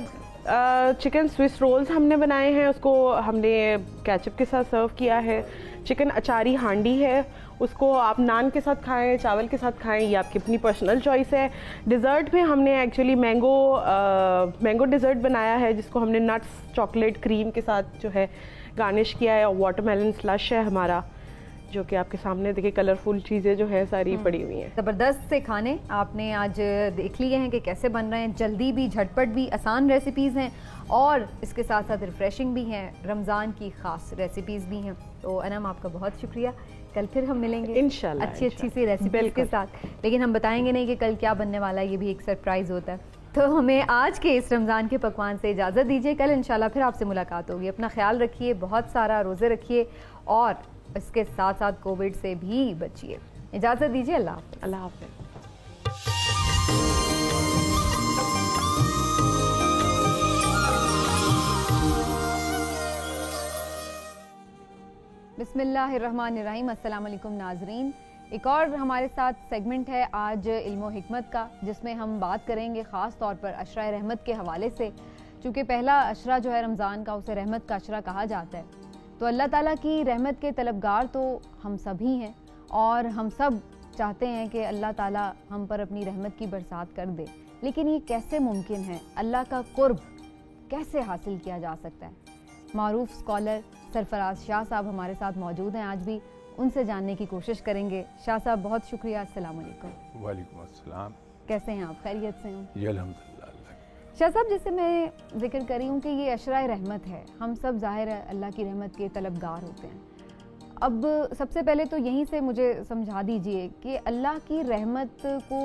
चिकन स्विस रोल्स हमने बनाए हैं, उसको हमने केचप के साथ सर्व किया है। चिकन अचारी हांडी है, उसको आप नान के साथ खाएं, चावल के साथ खाएं, ये आपकी अपनी पर्सनल चॉइस है। डिज़र्ट में हमने एक्चुअली मैंगो डिज़र्ट बनाया है जिसको हमने नट्स चॉकलेट क्रीम के साथ जो है गार्निश किया है, और वाटरमेलन स्लश है हमारा जो कि आपके सामने देखिए कलरफुल चीज़ें जो है सारी पड़ी हुई हैं। ज़बरदस्त से खाने आपने आज देख लिए हैं कि कैसे बन रहे हैं। जल्दी भी, झटपट भी, आसान रेसिपीज़ हैं और इसके साथ साथ रिफ्रेशिंग भी हैं। रमज़ान की ख़ास रेसिपीज़ भी हैं। तो अनम, आपका बहुत शुक्रिया। कल फिर हम मिलेंगे इंशाल्लाह अच्छी सी रेसिपीज़ के साथ। लेकिन हम बताएंगे नहीं कि कल क्या बनने वाला है, ये भी एक सरप्राइज़ होता है। तो हमें आज के इस रमज़ान के पकवान से इजाज़त दीजिए। कल इंशाल्लाह फिर आपसे मुलाकात होगी। अपना ख्याल रखिए, बहुत सारा रोज़े रखिए और इसके साथ साथ कोविड से भी बचिए। इजाज़त दीजिए। अल्लाह हाफ़िज़। बिस्मिल्लाहिर्रहमानिर्रहीम। अस्सलाम वालेकुम नाज़रीन। एक और हमारे साथ सेगमेंट है आज इल्मो हिकमत का, जिसमें हम बात करेंगे ख़ास तौर पर अशरा रहमत के हवाले से। चूँकि पहला अशरा जो है रमज़ान का, उसे रहमत का अशरा कहा जाता है। तो अल्लाह ताला की रहमत के तलबगार तो हम सब ही हैं और हम सब चाहते हैं कि अल्लाह ताला हम पर अपनी रहमत की बरसात कर दे। लेकिन ये कैसे मुमकिन है? अल्लाह का कुर्ब कैसे हासिल किया जा सकता है? मारूफ स्कॉलर सरफराज शाह साहब हमारे साथ मौजूद हैं आज भी, उनसे जानने की कोशिश करेंगे। शाह साहब, बहुत शुक्रिया। अस्सलाम वालेकुम। वालेकुम अस्सलाम। कैसे हैं आप? खैरियत से हैं? जी अल्हम्दुलिल्लाह। शाह साहब, जैसे मैं जिक्र कर रही हूँ कि ये अशरा रहमत है, हम सब ज़ाहिर है अल्लाह की रहमत के तलबगार होते हैं। अब सबसे पहले तो यहीं से मुझे समझा दीजिए कि अल्लाह की रहमत को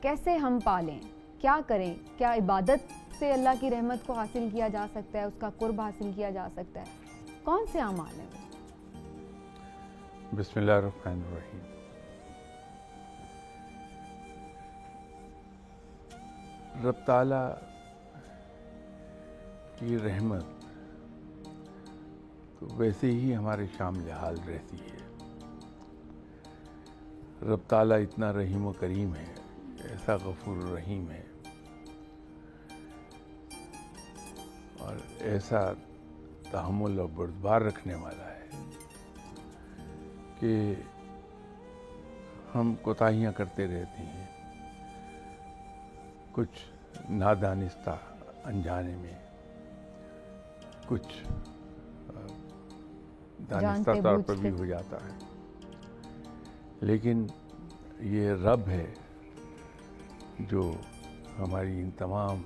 कैसे हम पालें, क्या करें? क्या इबादत से अल्लाह की रहमत को हासिल किया जा सकता है, उसका कुर्ब हासिल किया जा सकता है? कौन से अमाल हैं वो? बिस्मिल्लाहिर्रहमानिर्रहीम। रब ताला की रहमत तो वैसे ही हमारे शामिल हाल रहती है। रब ताला इतना रहीम व करीम है, ऐसा गफूर रहीम है और ऐसा तहम्मुल और बर्दार रखने वाला है कि हम कोताहियाँ करते रहते हैं, कुछ नादानिस्ता अनजाने में, कुछ दानिस्ता तौर पर भी हो जाता है। लेकिन ये रब है जो हमारी इन तमाम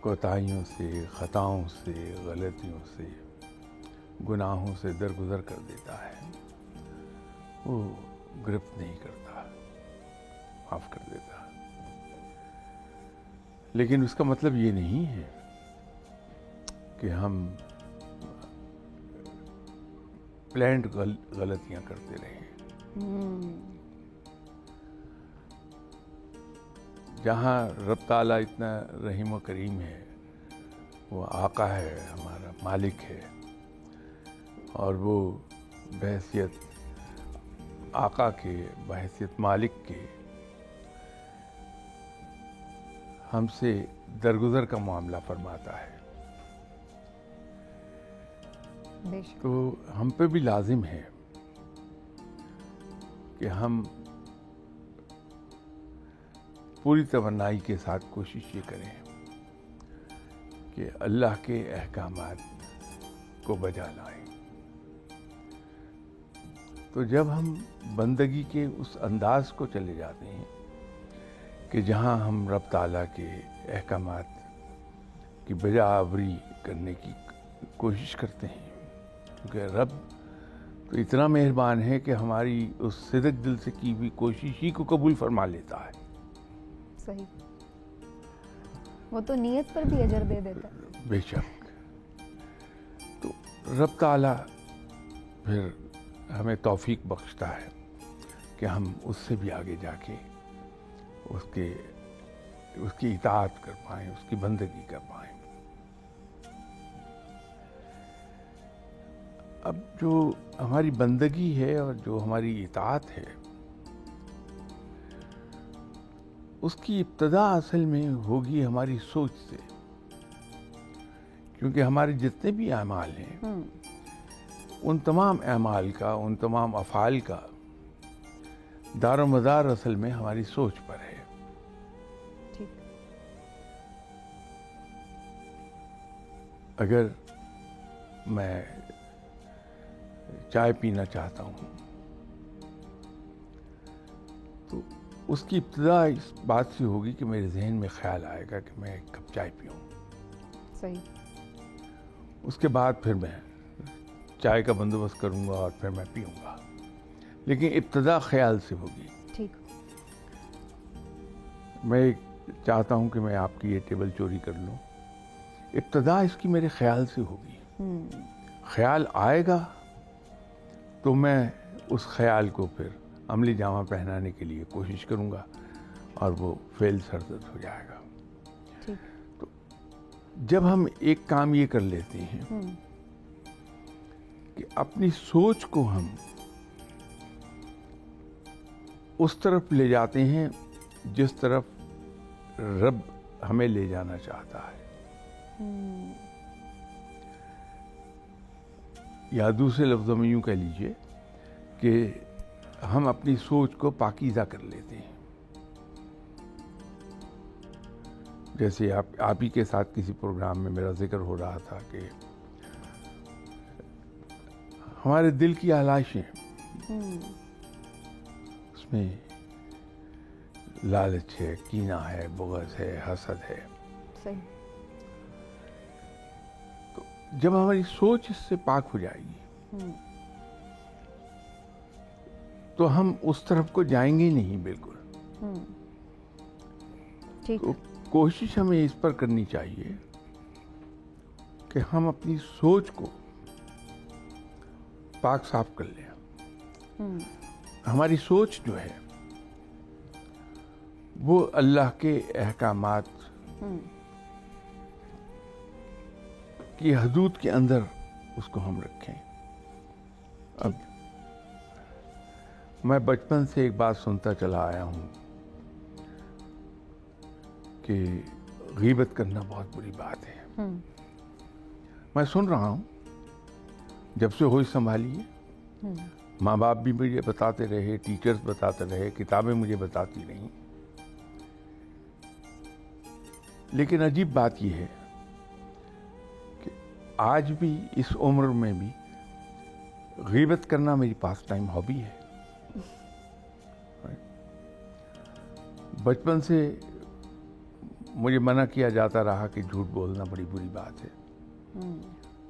कोताहियों से, ख़ताओं से, गलतियों से, गुनाहों से दरगुजर कर देता है। वो गिरफ्त नहीं करता, माफ़ कर देता। लेकिन उसका मतलब ये नहीं है कि हम प्लान्ड गलतियां करते रहें। जहाँ रब ताला इतना रहीम व करीम है, वो आका है, हमारा मालिक है, और वो बहैसियत आका के, बहैसियत मालिक के हमसे दरगुजर का मामला फरमाता है। तो हम पे भी लाजिम है कि हम पूरी तवन्नाई के साथ कोशिश ये करें कि अल्लाह के अहकामात को बजा लाएं। तो जब हम बंदगी के उस अंदाज को चले जाते हैं कि जहाँ हम रब ताला के अहकामात की बजा आवरी करने की कोशिश करते हैं, क्योंकि रब तो इतना मेहरबान है कि हमारी उस सिदक दिल से की हुई कोशिश ही को कबूल फरमा लेता है। सही, वो तो नियत पर भी अजर दे देता है। बेशक। तो रब ताला फिर हमें तौफीक बख्शता है कि हम उससे भी आगे जाके उसकी इताअत कर पाएं, उसकी बंदगी कर पाएं। अब जो हमारी बंदगी है और जो हमारी इताअत है, उसकी इब्तदा असल में होगी हमारी सोच से, क्योंकि हमारे जितने भी अमाल हैं उन तमाम अमाल का, उन तमाम अफ़ाल का दारोमदार असल में हमारी सोच पर है। अगर मैं चाय पीना चाहता हूँ तो उसकी इब्तिदा इस बात से होगी कि मेरे जहन में ख्याल आएगा कि मैं एक कप चाय पीऊँ। सही। उसके बाद फिर मैं चाय का बंदोबस्त करूँगा और फिर मैं पीऊँगा, लेकिन इब्तिदा ख्याल से होगी। ठीक। मैं चाहता हूँ कि मैं आपकी ये टेबल चोरी कर लूँ, इब्तिदा इसकी मेरे ख्याल से होगी। ख्याल आएगा तो मैं उस ख्याल को फिर अमली जामा पहनाने के लिए कोशिश करूँगा और वो फेल सरदर्द हो जाएगा। ठीक। तो जब हम एक काम ये कर लेते हैं कि अपनी सोच को हम उस तरफ ले जाते हैं जिस तरफ रब हमें ले जाना चाहता है, या दूसरे लफ्ज़ों में यूँ कह लीजिए कि हम अपनी सोच को पाकीज़ा कर लेते हैं। जैसे आप ही के साथ किसी प्रोग्राम में मेरा जिक्र हो रहा था कि हमारे दिल की आलाइशें, उसमें लालच है, कीना है, बुग़्ज़ है, हसद है। सही। तो जब हमारी सोच इससे पाक हो जाएगी तो हम उस तरफ को जाएंगे ही नहीं बिल्कुल। तो कोशिश हमें इस पर करनी चाहिए कि हम अपनी सोच को पाक साफ कर लें। हमारी सोच जो है वो अल्लाह के अहकामात की हदूद के अंदर उसको हम रखें। अब मैं बचपन से एक बात सुनता चला आया हूं कि गीबत करना बहुत बुरी बात है। मैं सुन रहा हूं जब से होश संभाली है। माँ बाप भी मुझे बताते रहे, टीचर्स बताते रहे, किताबें मुझे बताती रहीं। लेकिन अजीब बात यह है कि आज भी इस उम्र में भी गीबत करना मेरी पास टाइम हॉबी है। बचपन से मुझे मना किया जाता रहा कि झूठ बोलना बड़ी बुरी बात है।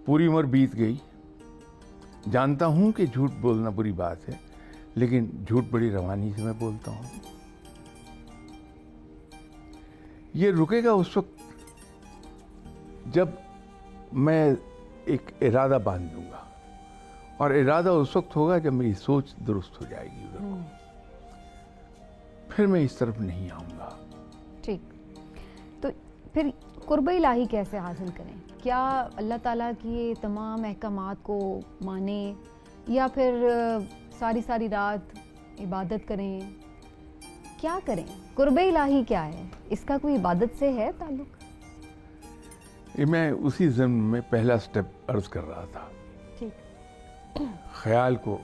पूरी उम्र बीत गई, जानता हूं कि झूठ बोलना बुरी बात है, लेकिन झूठ बड़ी रवानी से मैं बोलता हूं। ये रुकेगा उस वक्त जब मैं एक इरादा बांध लूंगा, और इरादा उस वक्त होगा जब मेरी सोच दुरुस्त हो जाएगी उधर को। फिर मैं इस तरफ नहीं आऊंगा। ठीक, तो फिर कुर्ब इलाही कैसे हासिल करें? क्या अल्लाह ताला की ये तमाम अहकामात को माने, या फिर सारी सारी रात इबादत करें? क्या करें? कुर्ब इलाही क्या है? इसका कोई इबादत से है ताल्लुक? ये मैं उसी ज़म्न में पहला स्टेप अर्ज कर रहा था। ठीक, ख्याल को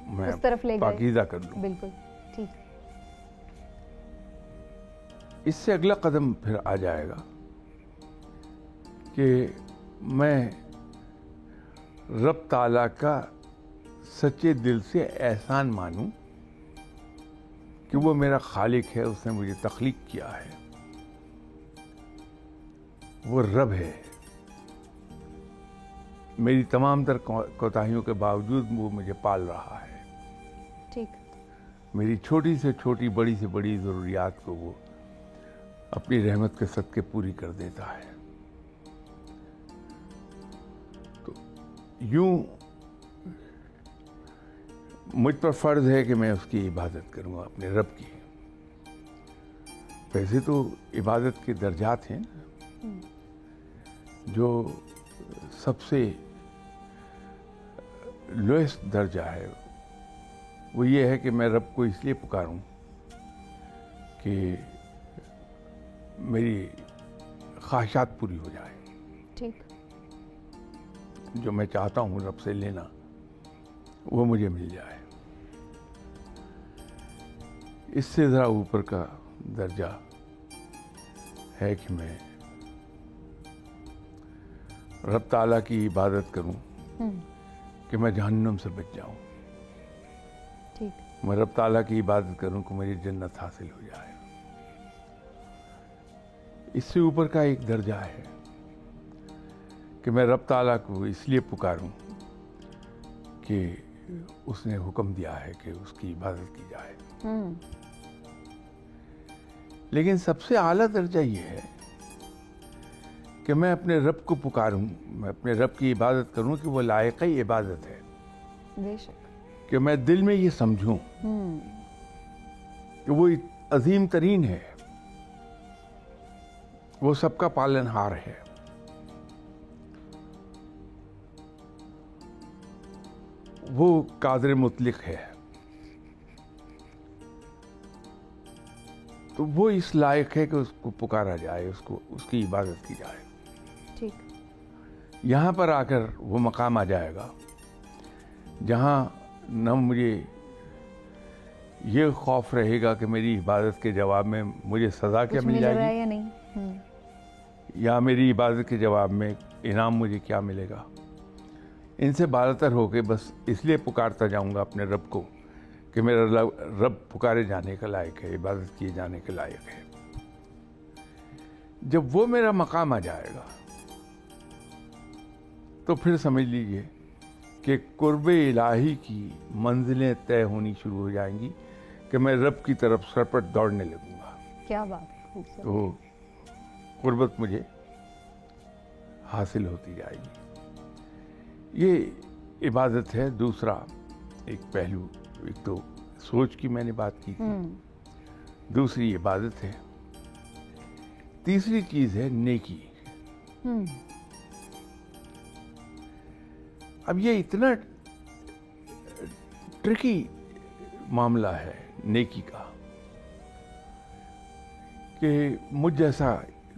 मैं उस तरफ ले गए, पाकीज़ा कर लूं। बिल्कुल ठीक। इससे अगला कदम फिर आ जाएगा कि मैं रब ताला का सच्चे दिल से एहसान मानूं कि वो मेरा खालिक है, उसने मुझे तख्लीक किया है, वो रब है। मेरी तमाम तर कोताहियों के बावजूद वो मुझे पाल रहा है। ठीक, मेरी छोटी से छोटी, बड़ी से बड़ी ज़रूरियात को वो अपनी रहमत के सदके पूरी कर देता है। तो यूं मुझ पर फर्ज है कि मैं उसकी इबादत करूंगा, अपने रब की। वैसे तो इबादत के दर्जात हैं ना, जो सबसे लोएस्ट दर्जा है वो ये है कि मैं रब को इसलिए पुकारूं कि मेरी ख्वाहिशात पूरी हो जाए। ठीक, जो मैं चाहता हूं रब से लेना वो मुझे मिल जाए। इससे ज़रा ऊपर का दर्जा है कि मैं रब ताला की इबादत करूं कि मैं जहन्नुम से बच जाऊं। ठीक, मैं रब ताला की इबादत करूं कि मेरी जन्नत हासिल हो जाए। इससे ऊपर का एक दर्जा है कि मैं रब ताला को इसलिए पुकारूं कि उसने हुक्म दिया है कि उसकी इबादत की जाए। लेकिन सबसे आला दर्जा ये है कि मैं अपने रब को पुकारूं, मैं अपने रब की इबादत करूं कि वो लायक ही इबादत है। बेशक, कि मैं दिल में ये समझूं कि वो अजीम तरीन है, वो सबका पालनहार है, वो कादिर मुतलिक है। तो वो इस लायक है कि उसको पुकारा जाए, उसको उसकी इबादत की जाए। ठीक, यहाँ पर आकर वो मकाम आ जाएगा जहाँ न मुझे ये खौफ रहेगा कि मेरी इबादत के जवाब में मुझे सज़ा क्या मिल जाएगी या नहीं, या मेरी इबादत के जवाब में इनाम मुझे क्या मिलेगा। इनसे बालतर होके बस इसलिए पुकारता जाऊंगा अपने रब को कि मेरा रब पुकारे जाने का लायक है, इबादत किए जाने के लायक है। जब वो मेरा मकाम आ जाएगा तो फिर समझ लीजिए कि कुर्ब इलाही की मंजिलें तय होनी शुरू हो जाएंगी कि मैं रब की तरफ सरपट दौड़ने लगूंगा। क्या बात है। तो कुर्बत मुझे हासिल होती जाएगी। ये इबादत है। दूसरा एक पहलू, एक तो सोच की मैंने बात की थी, दूसरी इबादत है, तीसरी चीज है नेकी। अब ये इतना ट्रिकी मामला है नेकी का कि मुझ जैसा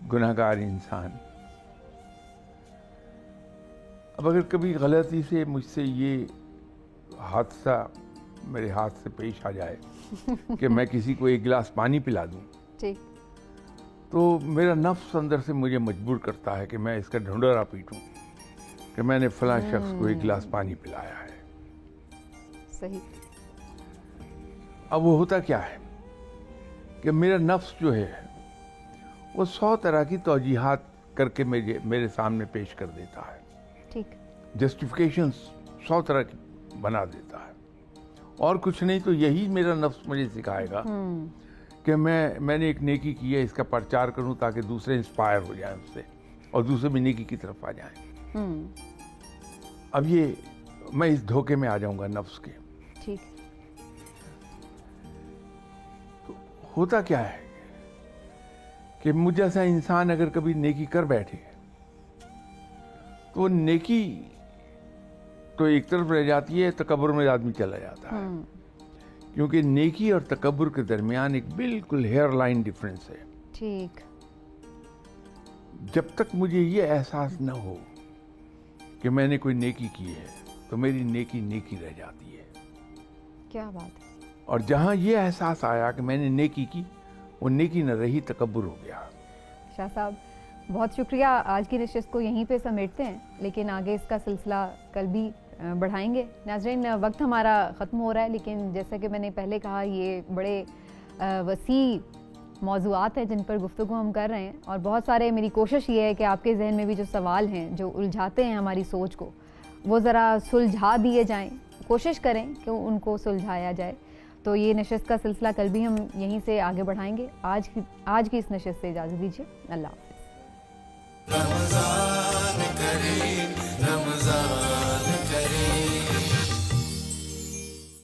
गुनाहगार इंसान अब अगर कभी गलती से मुझसे ये हादसा मेरे हाथ से पेश आ जाए कि मैं किसी को एक गिलास पानी पिला दूं, ठीक, तो मेरा नफ्स अंदर से मुझे मजबूर करता है कि मैं इसका ढूंढरा पीटूं कि मैंने फलां शख्स को एक गिलास पानी पिलाया है। सही। अब वो होता क्या है कि मेरा नफ्स जो है वो 100 तरह की तौजीहात करके मेरे सामने पेश कर देता है, ठीक, जस्टिफिकेशन 100 तरह की बना देता है, और कुछ नहीं तो यही मेरा नफ्स मुझे सिखाएगा कि मैंने एक नेकी की है, इसका प्रचार करूं ताकि दूसरे इंस्पायर हो जाएं उससे और दूसरे भी नेकी की तरफ आ जाएं। अब ये मैं इस धोखे में आ जाऊंगा नफ्स के। ठीक। तो होता क्या है कि मुझ जैसा इंसान अगर कभी नेकी कर बैठे तो नेकी तो एक तरफ रह जाती है, तकब्बुर में आदमी चला जाता है, क्योंकि नेकी और तकब्बुर के दरमियान एक बिल्कुल हेयर लाइन डिफरेंस है। ठीक। जब तक मुझे ये एहसास न हो कि मैंने कोई नेकी की है तो मेरी नेकी नेकी रह जाती है। क्या बात है। और जहां ये एहसास आया कि मैंने नेकी की, वो नेकी न रही, तकब्बुर हो गया। शाह साहब बहुत शुक्रिया। आज की नशिस्त को यहीं पे समेटते हैं, लेकिन आगे इसका सिलसिला कल भी बढ़ाएंगे। नाज़रीन, वक्त हमारा ख़त्म हो रहा है, लेकिन जैसा कि मैंने पहले कहा, ये बड़े वसी मौज़ूआत हैं जिन पर गुफ्तगू हम कर रहे हैं, और बहुत सारे, मेरी कोशिश ये है कि आपके जहन में भी जो सवाल हैं जो उलझाते हैं हमारी सोच को, वो ज़रा सुलझा दिए जाएं। कोशिश करें कि उनको सुलझाया जाए। तो ये नशिस्त का सिलसिला कल भी हम यहीं से आगे बढ़ाएंगे। आज की इस नशिस्त से इजाज़त दीजिए। अल्लाह हाफ़िज़।